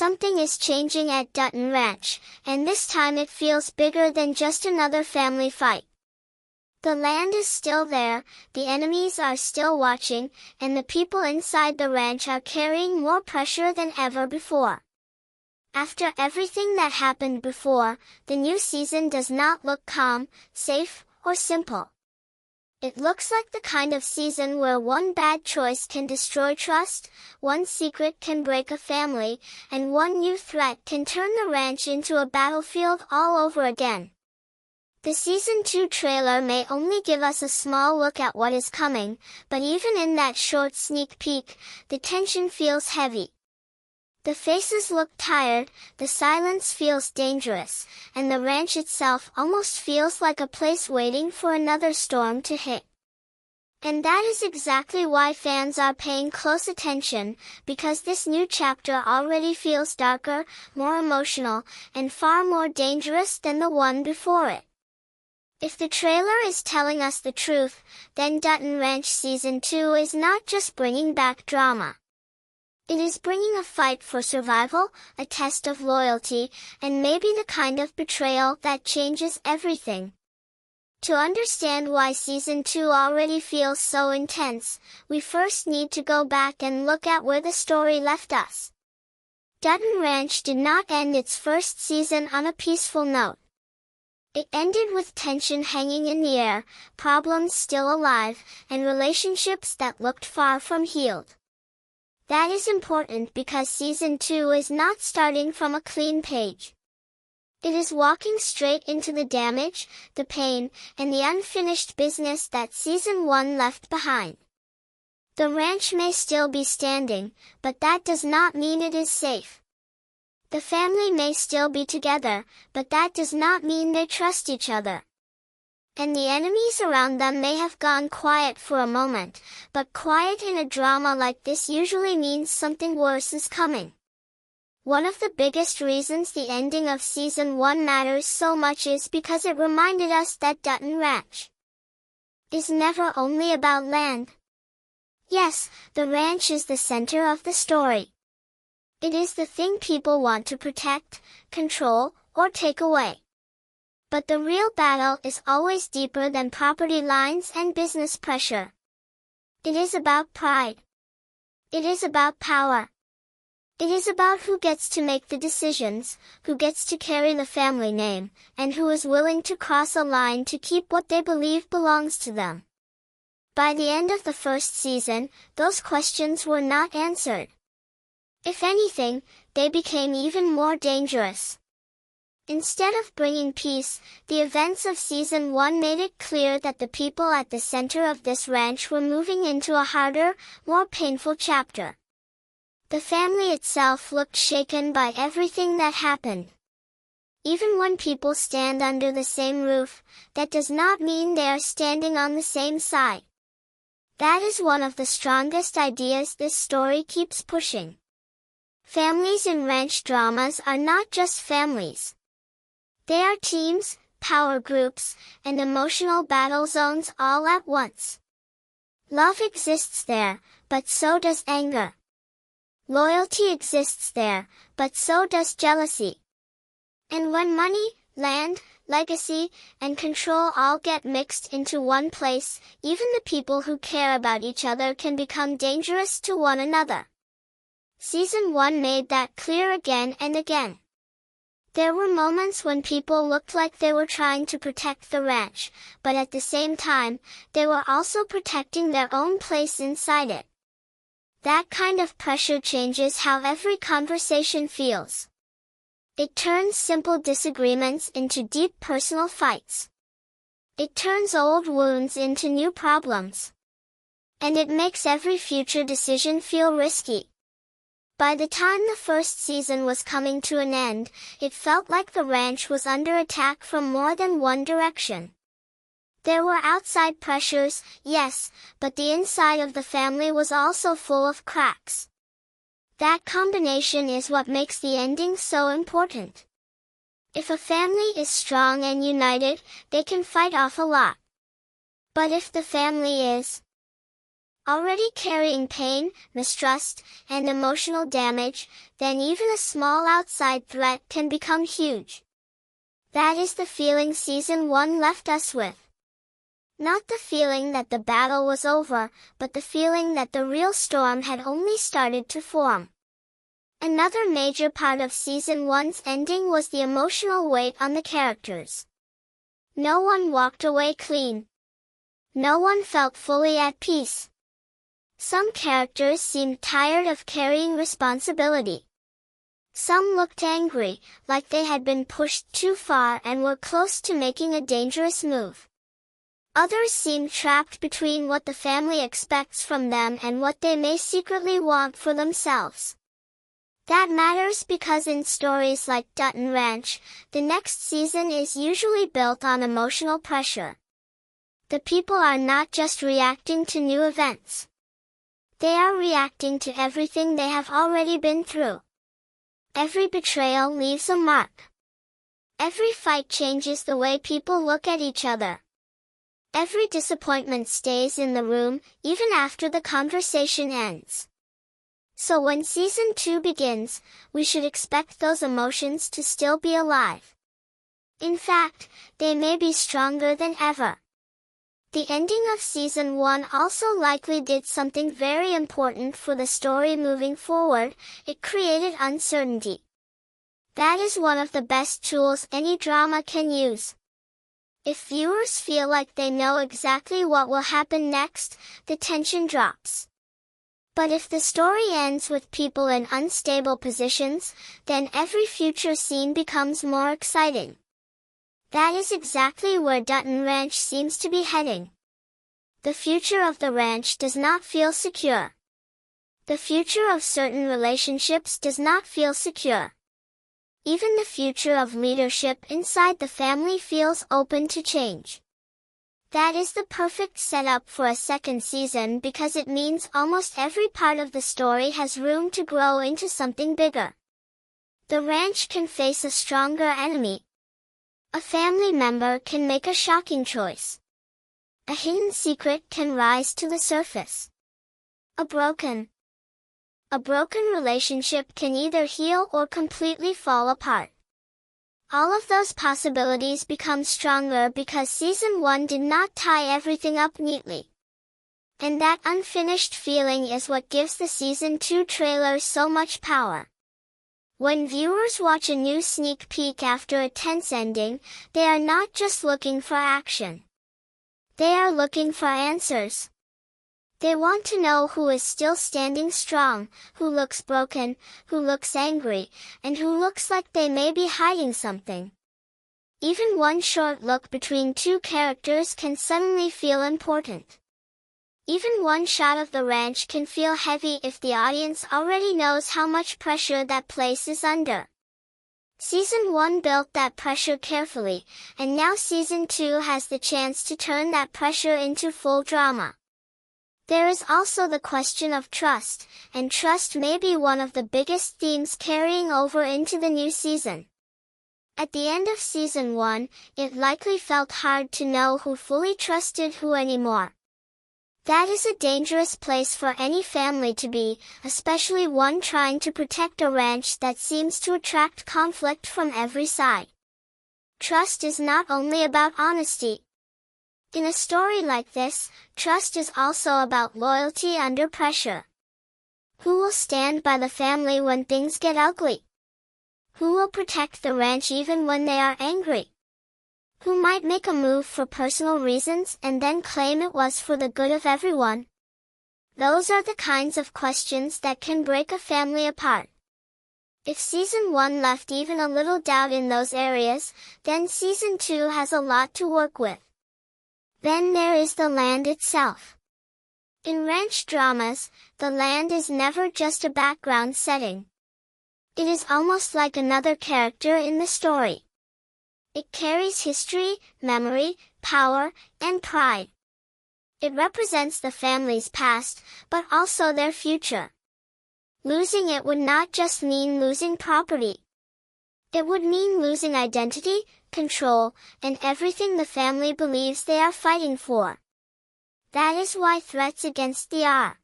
something is changing at Dutton Ranch, and this time it feels bigger than just another family fight. The land is still there, the enemies are still watching, and the people inside the ranch are carrying more pressure than ever before. After everything that happened before, the new season does not look calm, safe, or simple. It looks like the kind of season where one bad choice can destroy trust, one secret can break a family, and one new threat can turn the ranch into a battlefield all over again. The Season 2 trailer may only give us a small look at what is coming, but even in that short sneak peek, the tension feels heavy. The faces look tired, the silence feels dangerous, and the ranch itself almost feels like a place waiting for another storm to hit. And that is exactly why fans are paying close attention, because this new chapter already feels darker, more emotional, and far more dangerous than the one before it. If the trailer is telling us the truth, then Dutton Ranch Season 2 is not just bringing back drama. It is bringing a fight for survival, a test of loyalty, and maybe the kind of betrayal that changes everything. To understand why Season 2 already feels so intense, we first need to go back and look at where the story left us. Dutton Ranch did not end its first season on a peaceful note. It ended with tension hanging in the air, problems still alive, and relationships that looked far from healed. That is important because Season 2 is not starting from a clean page. It is walking straight into the damage, the pain, and the unfinished business that Season 1 left behind. The ranch may still be standing, but that does not mean it is safe. The family may still be together, but that does not mean they trust each other. And the enemies around them may have gone quiet for a moment, but quiet in a drama like this usually means something worse is coming. One of the biggest reasons the ending of Season 1 matters so much is because it reminded us that Dutton Ranch is never only about land. Yes, the ranch is the center of the story. It is the thing people want to protect, control, or take away. But the real battle is always deeper than property lines and business pressure. It is about pride. It is about power. It is about who gets to make the decisions, who gets to carry the family name, and who is willing to cross a line to keep what they believe belongs to them. By the end of the first season, those questions were not answered. If anything, they became even more dangerous. Instead of bringing peace, the events of Season 1 made it clear that the people at the center of this ranch were moving into a harder, more painful chapter. The family itself looked shaken by everything that happened. Even when people stand under the same roof, that does not mean they are standing on the same side. That is one of the strongest ideas this story keeps pushing. Families in ranch dramas are not just families. They are teams, power groups, and emotional battle zones all at once. Love exists there, but so does anger. Loyalty exists there, but so does jealousy. And when money, land, legacy, and control all get mixed into one place, even the people who care about each other can become dangerous to one another. Season 1 made that clear again and again. There were moments when people looked like they were trying to protect the ranch, but at the same time, they were also protecting their own place inside it. That kind of pressure changes how every conversation feels. It turns simple disagreements into deep personal fights. It turns old wounds into new problems. And it makes every future decision feel risky. By the time the first season was coming to an end, it felt like the ranch was under attack from more than one direction. There were outside pressures, yes, but the inside of the family was also full of cracks. That combination is what makes the ending so important. If a family is strong and united, they can fight off a lot. But if the family is already carrying pain, mistrust, and emotional damage, then even a small outside threat can become huge. That is the feeling Season 1 left us with. Not the feeling that the battle was over, but the feeling that the real storm had only started to form. Another major part of Season 1's ending was the emotional weight on the characters. No one walked away clean. No one felt fully at peace. Some characters seemed tired of carrying responsibility. Some looked angry, like they had been pushed too far and were close to making a dangerous move. Others seemed trapped between what the family expects from them and what they may secretly want for themselves. That matters because in stories like Dutton Ranch, the next season is usually built on emotional pressure. The people are not just reacting to new events. They are reacting to everything they have already been through. Every betrayal leaves a mark. Every fight changes the way people look at each other. Every disappointment stays in the room, even after the conversation ends. So when Season 2 begins, we should expect those emotions to still be alive. In fact, they may be stronger than ever. The ending of Season 1 also likely did something very important for the story moving forward. It created uncertainty. That is one of the best tools any drama can use. If viewers feel like they know exactly what will happen next, the tension drops. But if the story ends with people in unstable positions, then every future scene becomes more exciting. That is exactly where Dutton Ranch seems to be heading. The future of the ranch does not feel secure. The future of certain relationships does not feel secure. Even the future of leadership inside the family feels open to change. That is the perfect setup for a second season because it means almost every part of the story has room to grow into something bigger. The ranch can face a stronger enemy. A family member can make a shocking choice. A hidden secret can rise to the surface. A broken relationship can either heal or completely fall apart. All of those possibilities become stronger because Season 1 did not tie everything up neatly. And that unfinished feeling is what gives the Season 2 trailer so much power. When viewers watch a new sneak peek after a tense ending, they are not just looking for action. They are looking for answers. They want to know who is still standing strong, who looks broken, who looks angry, and who looks like they may be hiding something. Even one short look between two characters can suddenly feel important. Even one shot of the ranch can feel heavy if the audience already knows how much pressure that place is under. Season 1 built that pressure carefully, and now Season 2 has the chance to turn that pressure into full drama. There is also the question of trust, and trust may be one of the biggest themes carrying over into the new season. At the end of Season 1, it likely felt hard to know who fully trusted who anymore. That is a dangerous place for any family to be, especially one trying to protect a ranch that seems to attract conflict from every side. Trust is not only about honesty. In a story like this, trust is also about loyalty under pressure. Who will stand by the family when things get ugly? Who will protect the ranch even when they are angry? Who might make a move for personal reasons and then claim it was for the good of everyone? Those are the kinds of questions that can break a family apart. If Season 1 left even a little doubt in those areas, then Season 2 has a lot to work with. Then there is the land itself. In ranch dramas, the land is never just a background setting. It is almost like another character in the story. It carries history, memory, power, and pride. It represents the family's past, but also their future. Losing it would not just mean losing property. It would mean losing identity, control, and everything the family believes they are fighting for. That is why threats against the R